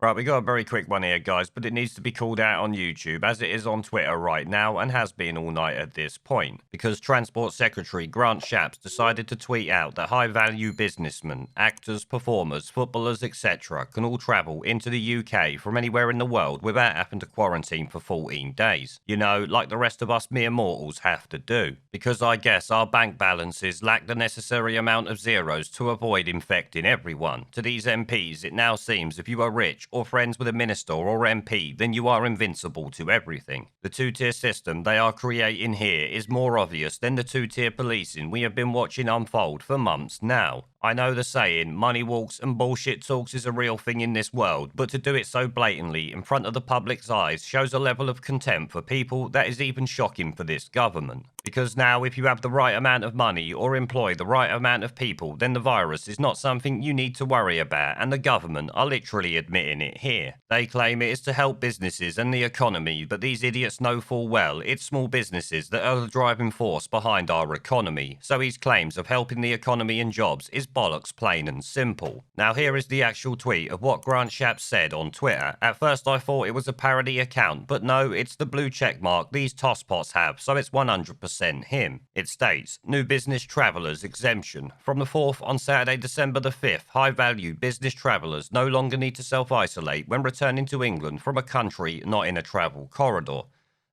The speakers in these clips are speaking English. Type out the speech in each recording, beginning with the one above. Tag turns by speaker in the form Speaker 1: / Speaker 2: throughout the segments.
Speaker 1: Right, we got a very quick one here, guys, but it needs to be called out on YouTube as it is on Twitter right now and has been all night at this point. Because Transport Secretary Grant Shapps decided to tweet out that high-value businessmen, actors, performers, footballers, etc. can all travel into the UK from anywhere in the world without having to quarantine for 14 days. You know, like the rest of us mere mortals have to do. Because I guess our bank balances lack the necessary amount of zeros to avoid infecting everyone. To these MPs, it now seems if you are rich or friends with a minister or MP, then you are invincible to everything. The two-tier system they are creating here is more obvious than the two-tier policing we have been watching unfold for months now. I know the saying, money walks and bullshit talks is a real thing in this world, but to do it so blatantly in front of the public's eyes shows a level of contempt for people that is even shocking for this government. Because now if you have the right amount of money or employ the right amount of people, then the virus is not something you need to worry about, and the government are literally admitting it here. They claim it is to help businesses and the economy, but these idiots know full well it's small businesses that are the driving force behind our economy, so his claims of helping the economy and jobs is bollocks plain and simple. Now here is the actual tweet of what Grant Shapps said on Twitter. At first I thought it was a parody account, but no, it's the blue check mark these tosspots have, so it's 100% him. It states, new business travellers exemption. From the 4th on Saturday, December the 5th, high-value business travellers no longer need to self-isolate when returning to England from a country not in a travel corridor,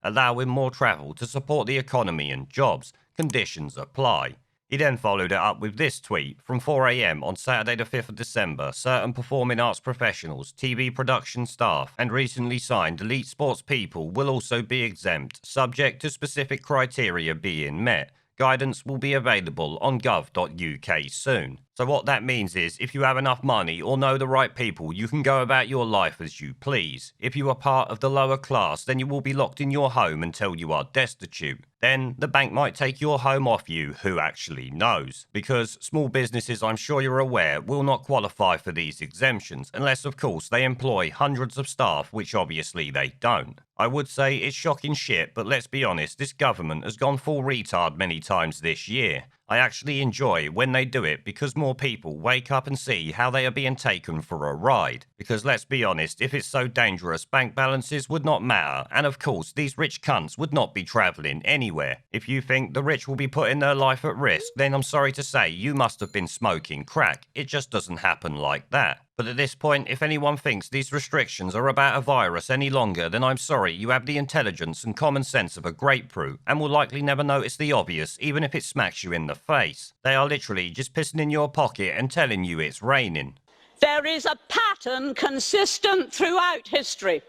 Speaker 1: allowing more travel to support the economy and jobs. Conditions apply. He then followed it up with this tweet. From 4 AM on Saturday the 5th of December, certain performing arts professionals, TV production staff, and recently signed elite sports people will also be exempt, subject to specific criteria being met. Guidance will be available on gov.uk soon. So what that means is, if you have enough money or know the right people, you can go about your life as you please. If you are part of the lower class, then you will be locked in your home until you are destitute. Then the bank might take your home off you, who actually knows? Because small businesses, I'm sure you're aware, will not qualify for these exemptions, unless of course they employ hundreds of staff, which obviously they don't. I would say it's shocking shit, but let's be honest, this government has gone full retard many times this year. I actually enjoy when they do it because more people wake up and see how they are being taken for a ride. Because let's be honest, if it's so dangerous, bank balances would not matter, and of course these rich cunts would not be travelling anywhere. If you think the rich will be putting their life at risk, then I'm sorry to say you must have been smoking crack. It just doesn't happen like that. But at this point, if anyone thinks these restrictions are about a virus any longer, then I'm sorry, you have the intelligence and common sense of a grapefruit, and will likely never notice the obvious, even if it smacks you in the face. They are literally just pissing in your pocket and telling you it's raining.
Speaker 2: There is a pattern consistent throughout history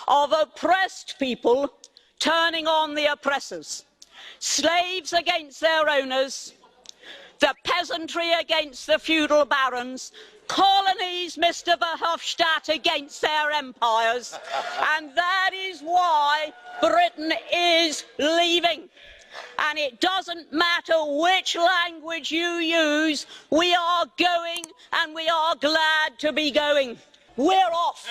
Speaker 2: of oppressed people turning on the oppressors, slaves against their owners, the peasantry against the feudal barons, colonies, Mr. Verhofstadt, against their empires. And that is why Britain is leaving. And it doesn't matter which language you use, we are going, and we are glad to be going. We're off.